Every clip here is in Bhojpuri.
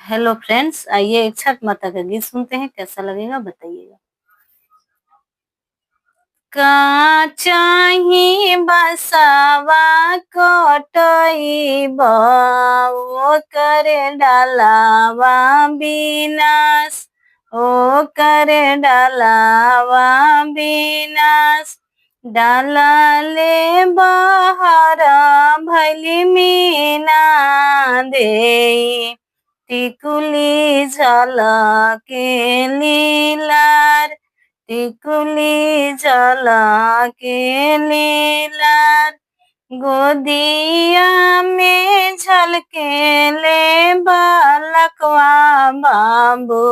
हेलो फ्रेंड्स, आइए एक छठ माता का गीत सुनते हैं, कैसा लगेगा बताइएगा। का चाही बसावा कटइबा ओकर डालावा विनाश ओकर डालावा विनाश डाला ले बहर भैली मीना दे टिकुली झलके लीलार टिकुली झलके लीलार गोदिया में झलकेले बालकवा बाबू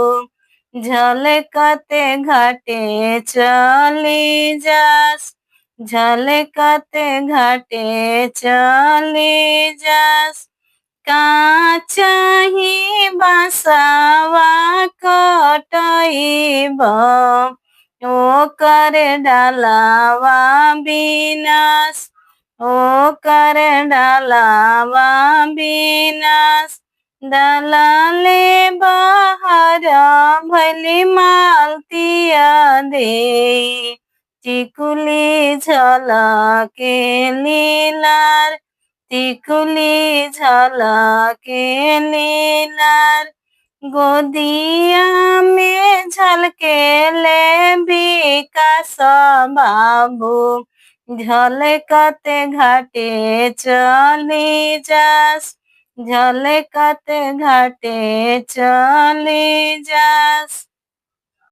झलकते घाटे चली जास झलकते घाटे चली जास का चाही बसावा कटइबा ओकर डालावा विनाश ओकर डालावा विनाश डालाले बहर भैली मालतिया दे टिकुली झलके लीलार टिकुली झलके लीलार गोदिया में झलकेले विकास बाबू झलकते घाटे चली जास झलकते घाटे चली जास।